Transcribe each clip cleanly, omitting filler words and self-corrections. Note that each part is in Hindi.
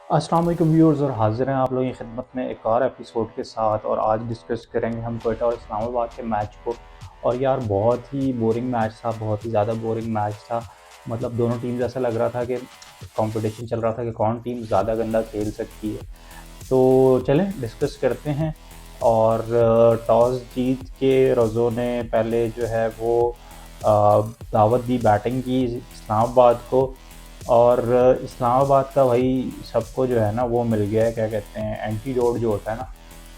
अस्सलाम वालेकुम व्यूअर्स और हाज़िर हैं आप लोगों की खिदमत में एक और एपिसोड के साथ। और आज डिस्कस करेंगे हम क्वेटा और इस्लामाबाद के मैच को। और यार बहुत ही बोरिंग मैच था, बहुत ही ज़्यादा बोरिंग मैच था। मतलब दोनों टीम्स ऐसा लग रहा था कि कंपटीशन चल रहा था कि कौन टीम ज़्यादा गंदा खेल सकती है। तो चलें डिस्कस करते हैं। और टॉस जीत के रज़ो ने पहले जो है वो दावत दी बैटिंग की इस्लामाबाद को। और इस्लामाबाद का भाई सबको जो है ना वो मिल गया है, क्या कहते हैं, एंटीडोट जो होता है ना,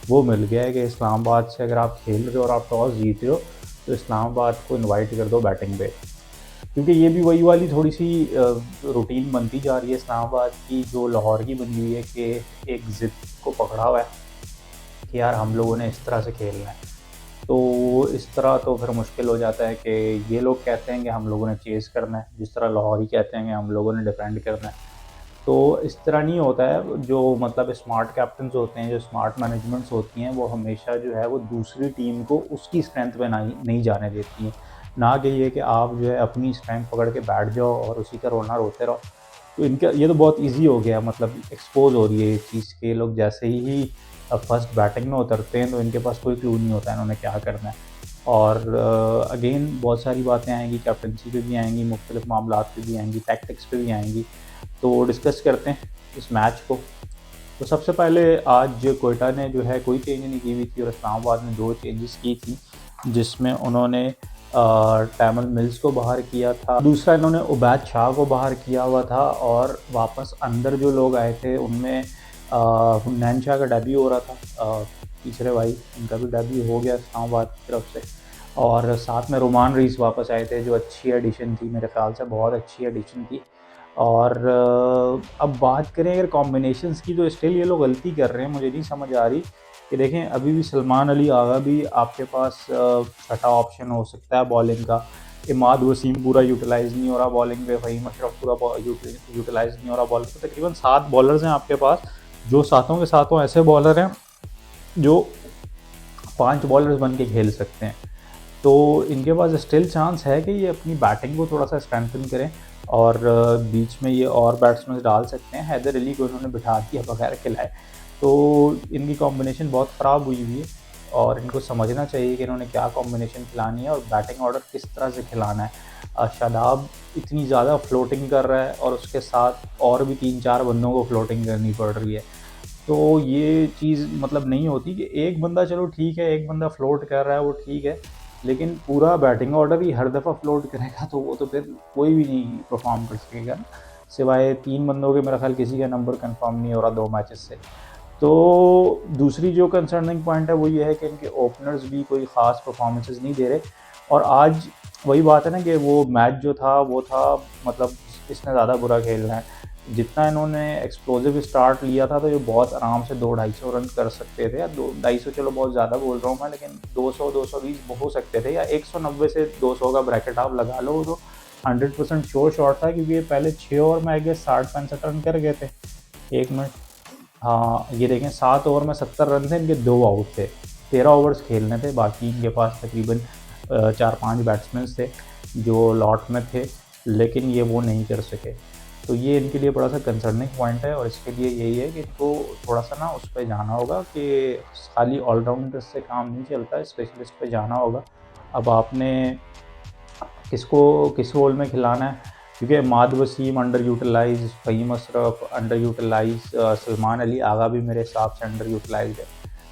वो मिल गया है कि इस्लामाबाद से अगर आप खेल रहे हो और आप टॉस जीत रहे हो तो इस्लामाबाद को इनवाइट कर दो बैटिंग पे। क्योंकि ये भी वही वाली थोड़ी सी रूटीन बनती जा रही है इस्लामाबाद की, जो लाहौर की बनी हुई है कि एक ज़िद को पकड़ा हुआ है कि यार हम लोगों ने इस तरह से खेलना है। तो इस तरह तो फिर मुश्किल हो जाता है कि ये लोग कहते हैं कि हम लोगों ने चेज़ करना है, जिस तरह लाहौरी कहते हैं कि हम लोगों ने डिफेंड करना है। तो इस तरह नहीं होता है। जो मतलब स्मार्ट कैप्टन्स होते हैं, जो स्मार्ट मैनेजमेंट्स होती हैं, वो हमेशा जो है वो दूसरी टीम को उसकी स्ट्रेंथ पे नहीं जाने देती हैं। ना कि ये कि आप जो है अपनी स्ट्रेंथ पकड़ के बैठ जाओ और उसी का रोना रोते रहो। तो इनका ये तो बहुत ईज़ी हो गया, मतलब एक्सपोज़ हो रही है ये चीज़ कि लोग जैसे ही फर्स्ट बैटिंग में उतरते हैं तो इनके पास कोई क्लू नहीं होता है इन्होंने क्या करना है। और अगेन बहुत सारी बातें आएँगी, कैप्टनसी पे भी आएँगी, मुख्तलिफ़ मामलात पे भी आएँगी, टैक्टिक्स पे भी आएँगी। तो डिस्कस करते हैं इस मैच को। तो सबसे पहले आज क्वेटा ने जो है कोई चेंज नहीं की हुई थी और इस्लामाबाद ने 2 चेंजेस की थी, जिसमें उन्होंने टैमल मिल्स को बाहर किया था। दूसरा इन्होंने उबैद शाह को बाहर किया हुआ था और वापस अंदर जो लोग आए थे उनमें हुन्नैन शाह का डेब्यू हो रहा था। तीसरे भाई उनका भी डेब्यू हो गया इस्लामाबाद की तरफ से। और साथ में रोमान रीस वापस आए थे, जो अच्छी एडिशन थी, मेरे ख़्याल से बहुत अच्छी एडिशन थी। और अब बात करें अगर कॉम्बिनेशंस की, तो स्टिल ये लोग गलती कर रहे हैं, मुझे नहीं समझ आ रही कि देखें अभी भी सलमान अली आगा भी आपके पास छठा ऑप्शन हो सकता है बॉलिंग का। इमाद वसीम पूरा यूटिलाइज़ नहीं हो रहा बॉलिंग पे, फ़हीम अशरफ पूरा यूटिलाइज़ नहीं हो रहा बॉलिंग पे। तकरीबन 7 बॉलर्स हैं आपके पास, जो सातों के सातों ऐसे बॉलर हैं जो 5 बॉलर्स बन के खेल सकते हैं। तो इनके पास स्टिल चांस है कि ये अपनी बैटिंग को थोड़ा सा स्ट्रेंथन करें और बीच में ये और बैट्समैन डाल सकते हैं। हैदर अली को इन्होंने बिठा दिया बगैर खिलाए। तो इनकी कॉम्बिनेशन बहुत ख़राब हुई हुई है और इनको समझना चाहिए कि इन्होंने क्या कॉम्बिनेशन खिलानी है और बैटिंग ऑर्डर किस तरह से खिलाना है। शादाब इतनी ज़्यादा फ्लोटिंग कर रहा है और उसके साथ और भी 3-4 बंदों को फ्लोटिंग करनी पड़ रही है। तो ये चीज़ मतलब नहीं होती कि एक बंदा, चलो ठीक है, एक बंदा फ्लोट कर रहा है वो ठीक है, लेकिन पूरा बैटिंग ऑर्डर ही हर दफ़ा फ्लोट करेगा तो वो तो फिर कोई भी नहीं परफॉर्म कर सकेगा ना, सिवाय 3 बंदों के। मेरा ख्याल किसी का नंबर कंफर्म नहीं हो रहा 2 मैचेस से। तो दूसरी जो कंसर्निंग पॉइंट है वो ये है कि इनके ओपनर्स भी कोई ख़ास परफॉर्मेंसेस नहीं दे रहे। और आज वही बात है ना कि वो मैच जो था वो था, मतलब इसने ज़्यादा बुरा खेलना है। जितना इन्होंने एक्सप्लोसिव स्टार्ट लिया था तो ये बहुत आराम से 200-250 रन कर सकते थे, या 200-250, चलो बहुत ज़्यादा बोल रहा हूँ मैं, लेकिन 200-220 हो सकते थे, या 190 से 200 का ब्रैकेट आप लगा लो। तो 100% श्योर शॉट था, क्योंकि ये पहले 6 ओवर में आई गेस 60-65 रन कर गए थे। 1 मिनट, हाँ ये देखें, 7 ओवर में 70 रन थे इनके, 2 आउट थे। 13 ओवर्स खेलने थे, बाकी इनके पास तकरीबन 4-5 बैट्समैन थे जो लॉट में थे, लेकिन ये वो नहीं कर सके। तो ये इनके लिए बड़ा सा कंसर्निंग पॉइंट है और इसके लिए यही है कि इनको थोड़ा सा ना उस पे जाना होगा कि खाली ऑलराउंडर से काम नहीं चलता, स्पेशलिस्ट पे जाना होगा। अब आपने किसको किस रोल में खिलाना है, क्योंकि माद Wasim under utilise, Fahim Ashraf under utilise, Salman Ali Agha भी मेरे हिसाब से अंडर यूटिलाइज है।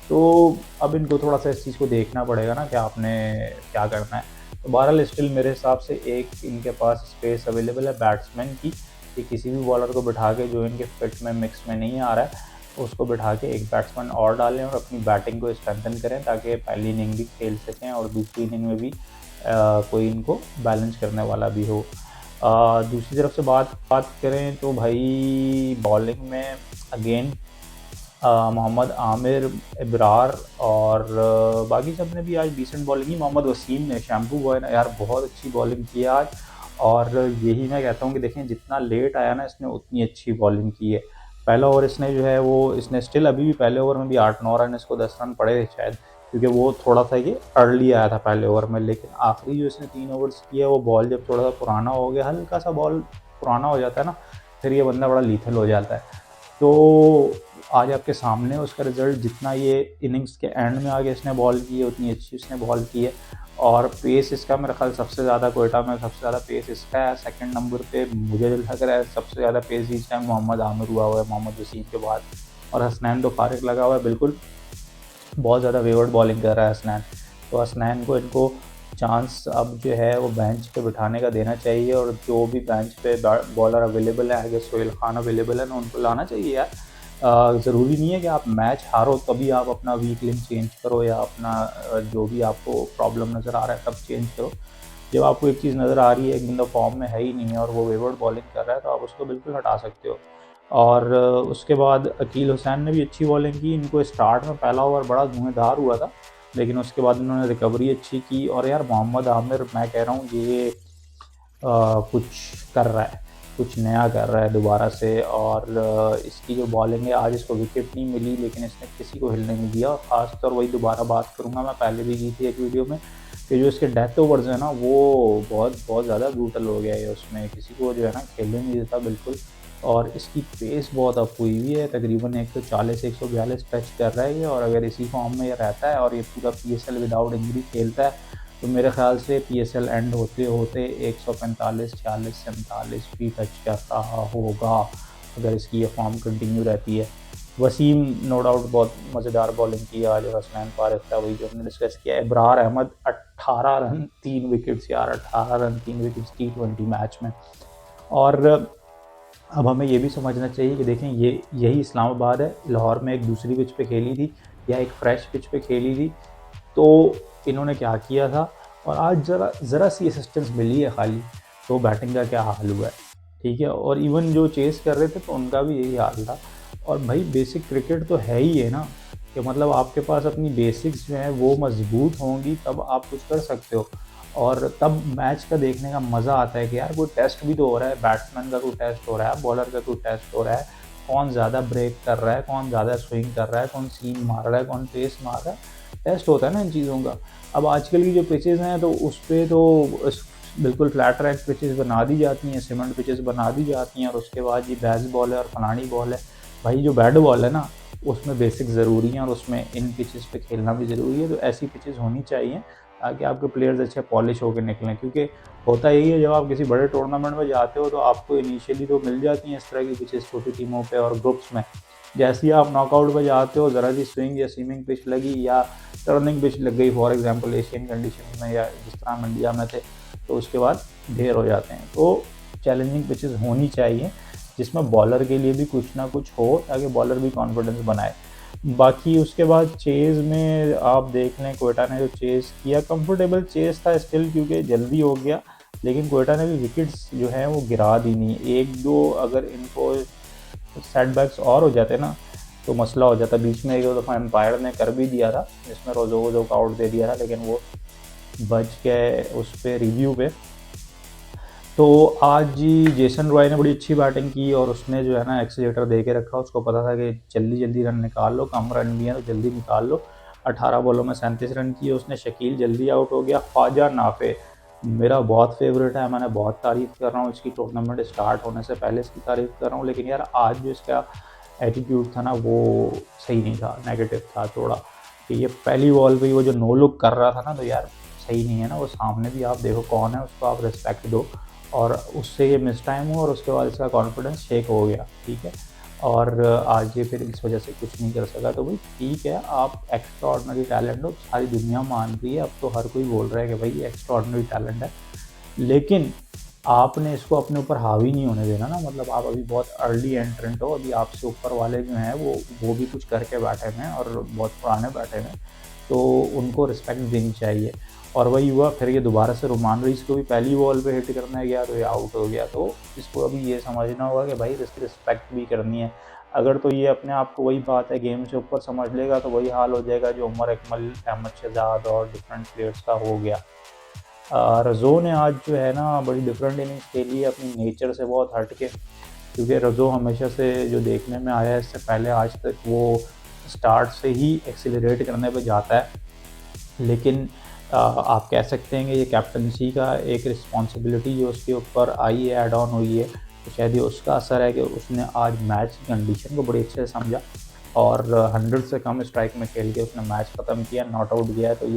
तो अब इनको थोड़ा सा इस चीज़ को देखना पड़ेगा ना कि आपने क्या करना है। तो बहरहाल स्टिल मेरे हिसाब से एक इनके पास स्पेस अवेलेबल है बैट्समैन की, कि किसी भी बॉलर को बिठा के जो इनके फिट में मिक्स में नहीं आ रहा है उसको बिठा के एक बैट्समैन और डालें और अपनी बैटिंग को स्ट्रेंथन करें, ताकि पहली इनिंग भी खेल सकें और दूसरी इनिंग में भी कोई इनको बैलेंस करने वाला भी हो। दूसरी तरफ से बात बात करें तो भाई बॉलिंग में अगेन मोहम्मद आमिर, इब्रार और बाकी सब ने भी आज डिसेंट बॉलिंग की। मोहम्मद वसीम ने, शैम्पू बॉय ने यार बहुत अच्छी बॉलिंग की आज। और यही मैं कहता हूँ कि देखें जितना लेट आया ना इसने उतनी अच्छी बॉलिंग की है। पहला ओवर इसने जो है वो इसने स्टिल अभी भी पहले ओवर में भी 8-9 रन, इसको 10 रन पड़े थे शायद, क्योंकि वो थोड़ा सा ये अर्ली आया था पहले ओवर में। लेकिन आखिरी जो इसने 3 ओवर्स किया, वो बॉल जब थोड़ा सा पुराना हो गया, हल्का सा बॉल पुराना हो जाता है ना, फिर ये बंदा बड़ा लीथल हो जाता है। तो आज आपके सामने उसका रिजल्ट, जितना ये इनिंग्स के एंड में आगे इसने बॉल की है उतनी अच्छी उसने बॉल की है। और पेस इसका मेरा ख्याल सबसे ज़्यादा क्वेटा में सबसे ज़्यादा पेस इसका है। सेकंड नंबर पे मुझे लग रहा है सबसे ज़्यादा पेस इस टाइम मोहम्मद आमिर हुआ है, मोहम्मद वसीम के बाद। और हसनैन तो फारिग लगा हुआ है बिल्कुल, बहुत ज़्यादा वेवर्ड बॉलिंग कर रहा है हसनैन। तो हसनैन को इनको चांस अब जो है वो बेंच पे बिठाने का देना चाहिए, और जो भी बेंच पे बॉलर अवेलेबल है, आगे सोहेल खान अवेलेबल है ना, उनको लाना चाहिए यार। ज़रूरी नहीं है कि आप मैच हारो तभी आप अपना वीक लिंक चेंज करो, या अपना जो भी आपको प्रॉब्लम नज़र आ रहा है तब चेंज करो। जब आपको एक चीज़ नज़र आ रही है, एक बंदा फॉर्म में है ही नहीं है और वो वेवर्ड बॉलिंग कर रहा है, तो आप उसको बिल्कुल हटा सकते हो। और उसके बाद अकील हुसैन ने भी अच्छी बॉलिंग की। इनको स्टार्ट में पहला ओवर बड़ा धुआंधार हुआ था, लेकिन उसके बाद इन्होंने रिकवरी अच्छी की। और यार मोहम्मद आमिर, मैं कह रहा हूँ ये कुछ कर रहा है, कुछ नया कर रहा है दोबारा से। और इसकी जो बॉलिंग है, आज इसको विकेट नहीं मिली लेकिन इसने किसी को हिलने नहीं दिया। खासतौर वही दोबारा बात करूँगा, मैं पहले भी की थी एक वीडियो में, कि जो इसके डेथ ओवर्स है ना वो बहुत बहुत ज़्यादा ब्रूटल हो गया है। उसमें किसी को जो है ना खेलने नहीं देता बिल्कुल। और इसकी पेस बहुत अप हुई हुई है, तकरीबन 140 142 टच कर रहा है ये। और अगर इसी फॉर्म में ये रहता है और ये पूरा PSL विदाउट इंजरी खेलता है, तो मेरे ख्याल से PSL एंड होते होते 145 46 47 भी टच कर रहा होगा, अगर इसकी ये फॉर्म कंटिन्यू रहती है। वसीम नो डाउट बहुत मज़ेदार बॉलिंग की आज, और हसनैन फारिग था वही जो हमने डिस्कस किया। इब्रार अहमद 18 रन 3 विकेट्स यार, 18 रन 3 विकेट्स T20 मैच में। और अब हमें ये भी समझना चाहिए कि देखें, ये यही इस्लामाबाद है, लाहौर में एक दूसरी पिच पे खेली थी या एक फ्रेश पिच पे खेली थी, तो इन्होंने क्या किया था। और आज ज़रा सी असिस्टेंस मिली है खाली, तो बैटिंग का क्या हाल हुआ है, ठीक है। और इवन जो चेस कर रहे थे तो उनका भी यही हाल था। और भाई बेसिक क्रिकेट तो है ही है ना, कि मतलब आपके पास अपनी बेसिक्स जो हैं वो मजबूत होंगी तब आप कुछ कर सकते हो। और तब मैच का देखने का मज़ा आता है कि यार कोई टेस्ट भी तो हो रहा है, बैट्समैन का कोई टेस्ट हो रहा है, बॉलर का कोई टेस्ट हो रहा है, कौन ज़्यादा ब्रेक कर रहा है, कौन ज़्यादा स्विंग कर रहा है, कौन सीम मार रहा है, कौन पेस मार रहा है, टेस्ट होता है ना इन चीज़ों का। अब आजकल की जो पिचेज़ हैं तो उस पर तो बिल्कुल फ्लैट ट्रैक पिचेज़ बना दी जाती हैं, सीमेंट पिचेज़ बना दी जाती हैं, और उसके बाद ये बैस बॉल है और फलानी बॉल है। भाई जो बैड बॉल है ना, उसमें बेसिक ज़रूरी है, और उसमें इन पिचेज़ पे खेलना भी ज़रूरी है। तो ऐसी पिचेज़ होनी चाहिए ताकि आपके प्लेयर्स अच्छे पॉलिश होकर निकलें, क्योंकि होता यही है, जब आप किसी बड़े टूर्नामेंट में जाते हो तो आपको इनिशियली तो मिल जाती हैं इस तरह की पिचेज़ छोटी टीमों पे और ग्रुप्स में। जैसे ही आप नॉकआउट पे जाते हो, ज़रा सी स्विंग या सीमिंग पिच लगी या टर्निंग पिच लग गई, फॉर एग्जांपल एशियन कंडीशन में या जिस तरह हम इंडिया में थे, तो उसके बाद ढेर हो जाते हैं। तो चैलेंजिंग पिचेज़ होनी चाहिए जिसमें बॉलर के लिए भी कुछ ना कुछ हो, ताकि बॉलर भी कॉन्फिडेंस बनाए। बाकी उसके बाद चेज़ में आप देख लें, क्वेटा ने जो चेज़ किया कंफर्टेबल चेज़ था स्टिल, क्योंकि जल्दी हो गया, लेकिन क्वेटा ने भी विकेट्स जो हैं वो गिरा दी नहीं। 1-2 अगर इनको सेटबैक्स और हो जाते ना तो मसला हो जाता। बीच में एक दो दफ़ा एम्पायर ने कर भी दिया था, जिसमें रोज़ो को आउट दे दिया था, लेकिन वो बच गए उस पर रिव्यू पे। तो आज जी जेसन रॉय ने बड़ी अच्छी बैटिंग की, और उसने जो है ना एक्सीलेटर दे के रखा। उसको पता था कि जल्दी जल्दी रन निकाल लो, कम रन भी हैं तो जल्दी निकाल लो। 18 बॉलों में 37 रन किए उसने। शकील जल्दी आउट हो गया। ख्वाजा नाफे मेरा बहुत फेवरेट है, मैंने बहुत तारीफ़ कर रहा हूँ इसकी, टूर्नामेंट स्टार्ट होने से पहले इसकी तारीफ़ कर रहा हूँ, लेकिन यार आज जो इसका एटीट्यूड था ना वो सही नहीं था, नेगेटिव था थोड़ा। कि ये पहली बॉल पे वो जो नो लुक कर रहा था ना, तो यार सही नहीं है ना। वो सामने भी आप देखो कौन है, उसको आप रिस्पेक्ट दो। और उससे ये मिस टाइम हुआ और उसके बाद इसका कॉन्फिडेंस शेक हो गया, ठीक है। और आज ये फिर इस वजह से कुछ नहीं कर सका। तो भाई ठीक है, आप एक्स्ट्रा ऑर्डिनरी टैलेंट हो, सारी दुनिया मान रही है, अब तो हर कोई बोल रहा है कि भाई ये एक्स्ट्रा ऑर्डिनरी टैलेंट है, लेकिन आपने इसको अपने ऊपर हावी नहीं होने देना ना। मतलब आप अभी बहुत अर्ली एंट्रेंट हो, अभी आपसे ऊपर वाले जो हैं वो भी कुछ करके बैठे हुए हैं और बहुत पुराने बैठे हुए हैं, तो उनको रिस्पेक्ट देनी चाहिए। और वही हुआ, फिर ये दोबारा से रोमान रईस को भी पहली बॉल पे हिट करने गया तो ये आउट हो गया। तो इसको अभी ये समझना होगा कि भाई इसकी रिस्पेक्ट भी करनी है। अगर तो ये अपने आप को, वही बात है, गेम से ऊपर समझ लेगा तो वही हाल हो जाएगा जो उमर अकमल, अहमद शहजाद और डिफरेंट प्लेयर्स का हो गया। रज़ो ने आज जो है ना बड़ी डिफरेंट इनिंग्स खेली है, अपनी नेचर से बहुत हट के, क्योंकि रज़ो हमेशा से जो देखने में आया है इससे पहले आज तक, वो स्टार्ट से ही एक्सीलरेट करने पे जाता है। लेकिन आप कह सकते हैं कि ये कैप्टनसी का एक रिस्पॉन्सिबिलिटी जो उसके ऊपर आई है, ऐड ऑन हुई है, तो शायद ये उसका असर है कि उसने आज मैच की कंडीशन को बड़ी अच्छे से समझा और 100 से कम स्ट्राइक में खेल के उसने मैच ख़त्म किया, नॉट आउट गया। तो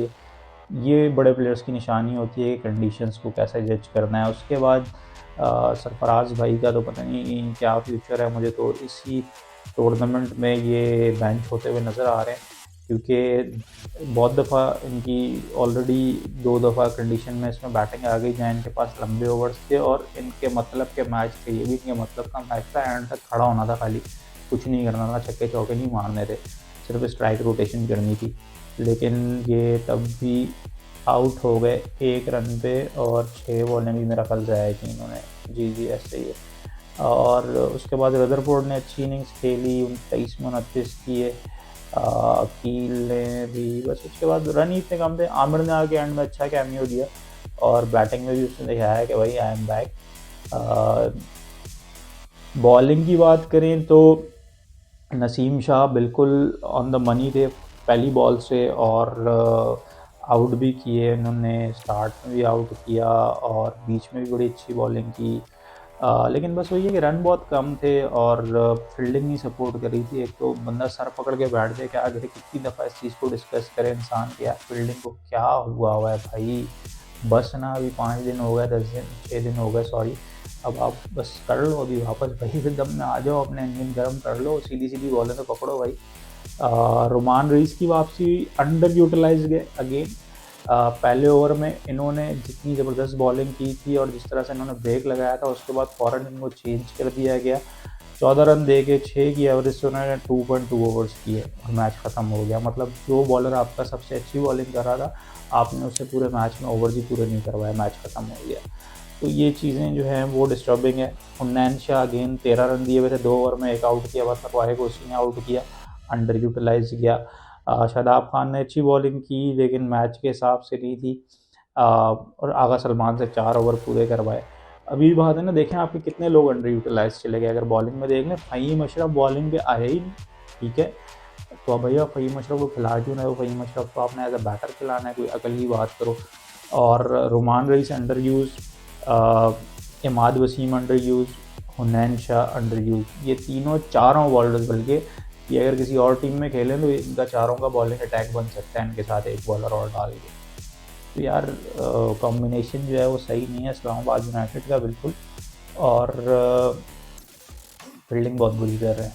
ये बड़े प्लेयर्स की निशानी होती है कि कंडीशंस को कैसे जज करना है। उसके बाद सरफराज भाई का तो पता नहीं क्या फ्यूचर है, मुझे तो इसी टूर्नामेंट में ये बेंच होते हुए नज़र आ रहे हैं, क्योंकि बहुत दफ़ा इनकी ऑलरेडी 2 दफ़ा कंडीशन में इसमें बैटिंग आ गई जहाँ इनके पास लंबे ओवर्स थे और इनके मतलब के मैच थे, ये भी इनके मतलब का मैच था। एंड तक खड़ा होना था, खाली कुछ नहीं करना था, छक्के चौके नहीं मारने थे, सिर्फ स्ट्राइक रोटेशन करनी थी। लेकिन ये तब भी आउट हो गए 1 रन पे और 6 बॉलें भी मेरा ख्याल जाया कि इन्होंने। जी ऐसे ही है। और उसके बाद रदरफोर्ड ने अच्छी इनिंग्स खेली, 23 में 29 किए। कील ने भी बस, उसके बाद रन ही इतने कम थे। आमिर ने आके एंड में अच्छा कैमियो दिया और बैटिंग में भी उसने दिखाया कि भाई आई एम बैक। बॉलिंग की बात करें तो नसीम शाह बिल्कुल ऑन द मनी थे पहली बॉल से और आउट भी किए इन्होंने, स्टार्ट में भी आउट किया और बीच में भी बड़ी अच्छी बॉलिंग की। लेकिन बस वही है कि रन बहुत कम थे और फील्डिंग नहीं सपोर्ट कर रही थी। एक तो बंदा सर पकड़ के बैठ जाए, क्या अगर कितनी दफ़ा इस चीज़ को डिस्कस करे इंसान कि यार फील्डिंग को क्या हुआ है भाई, बस ना अभी 5 दिन हो गए, 10 दिन 6 दिन हो गए सॉरी, अब आप बस कर लो अभी वापस भाई, फिर दम में आ जाओ, अपने इंजन गर्म कर लो, सीधी बॉलें तो पकड़ो भाई। रोमान रईस की वापसी अंडर यूटिलाइज गए अगेन। पहले ओवर में इन्होंने जितनी ज़बरदस्त बॉलिंग की थी और जिस तरह से इन्होंने ब्रेक लगाया था, उसके बाद फ़ौरन इनको चेंज कर दिया गया। 14 रन दे के 6 की एवरेज से उन्होंने 2.2 ओवर्स किए और मैच ख़त्म हो गया। मतलब जो बॉलर आपका सबसे अच्छी बॉलिंग कर रहा था, आपने उससे पूरे मैच में ओवर भी पूरे नहीं करवाए, मैच ख़त्म हो गया। तो ये चीज़ें जो हैं वो डिस्टर्बिंग है। हुनैन शाह अगेन 13 रन दिए हुए थे, 2 ओवर में 1 आउट किया, बस वाहे को उसी ने आउट किया, अंडर यूटिलाइज गया। शादाब खान ने अच्छी बॉलिंग की लेकिन मैच के हिसाब से नहीं थी। और आगा सलमान से 4 ओवर पूरे करवाए। अभी बात है ना, देखें आपके कितने लोग अंडर यूटिलाइज चले गए। अगर बॉलिंग में देख लें, फ़हीम अशरफ बॉलिंग पे आए ही नहीं, ठीक है, तो अब भैया फ़हीम अशरफ को खिला क्यों ना हो? फ़हीम अशरफ को आपने एज अ बैटर खिलाना है, कोई अकल की बात करो। और Roman Raees under use, Imad Wasim under use, Hunain Shah under use, ये चारों बॉलर्स, बल्कि ये अगर किसी और टीम में खेलें तो इनका चारों का बॉलिंग अटैक बन सकता है इनके साथ एक बॉलर और डाल के। तो यार कॉम्बिनेशन जो है वो सही नहीं है इस्लामाबाद यूनाइटेड का बिल्कुल, और फील्डिंग बहुत बुरी कर रहे हैं।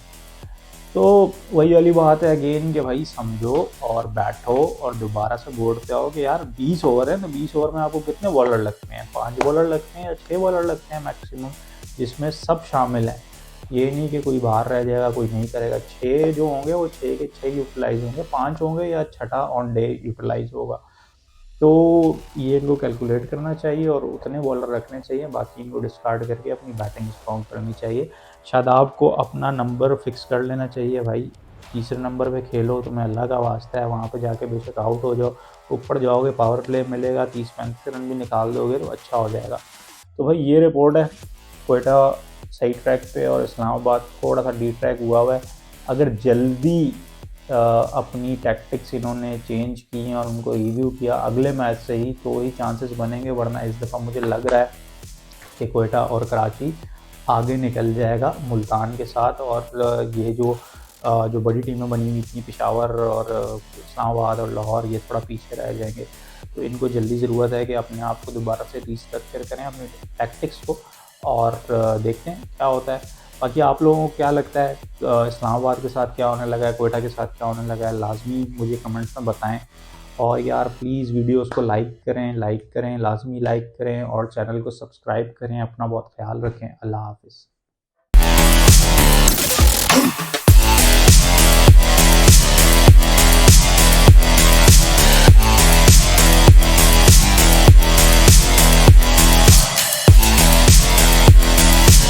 तो वही वाली बात है अगेन कि भाई समझो और बैठो और दोबारा से बोर्ड पे आओ कि यार 20 ओवर है, तो 20 ओवर में आपको कितने बॉलर लगते हैं? 5 बॉलर लगते हैं या 6 बॉलर लगते हैं मैक्सिमम, जिसमें सब शामिल हैं। ये नहीं कि कोई बाहर रह जाएगा, कोई नहीं करेगा। 6 जो होंगे वो 6 के 6 यूटिलाइज होंगे, 5 होंगे या छठा ऑन डे यूटिलाइज होगा। तो ये इनको कैलकुलेट करना चाहिए और उतने बॉलर रखने चाहिए, बाकी इनको डिस्कार्ड करके अपनी बैटिंग स्ट्रॉन्ग करनी चाहिए। शादाब को अपना नंबर फिक्स कर लेना चाहिए भाई, तीसरे नंबर पे खेलो, तुम्हें अल्लाह का वास्ता है, वहाँ पे जाके बेशक आउट हो जाओ, ऊपर जाओगे, पावर प्ले मिलेगा, 30-35 रन भी निकाल दोगे तो अच्छा हो जाएगा। तो भाई ये रिपोर्ट है। क्वेटा सही ट्रैक पे और इस्लामाबाद थोड़ा सा डी ट्रैक हुआ है। अगर जल्दी अपनी टैक्टिक्स इन्होंने चेंज की हैं और उनको रिव्यू किया अगले मैच से ही, तो ही चांसेस बनेंगे, वरना इस दफ़ा मुझे लग रहा है कि क्वेटा और कराची आगे निकल जाएगा मुल्तान के साथ। और ये जो बड़ी टीमें बनी हुई थी, पेशावर और इस्लामाबाद और लाहौर, ये थोड़ा पीछे रह जाएंगे। तो इनको जल्दी ज़रूरत है कि अपने आप को दोबारा से रीस्ट्रक्चर करें, अपने टैक्टिक्स को, और देखते हैं क्या होता है। बाकी आप लोगों को क्या लगता है, इस्लामाबाद के साथ क्या होने लगा है, क्वेटा के साथ क्या होने लगा है, लाजमी मुझे कमेंट्स में बताएं। और यार प्लीज़ वीडियोस को लाइक करें, लाजमी लाइक करें और चैनल को सब्सक्राइब करें। अपना बहुत ख्याल रखें। अल्लाह हाफिज़।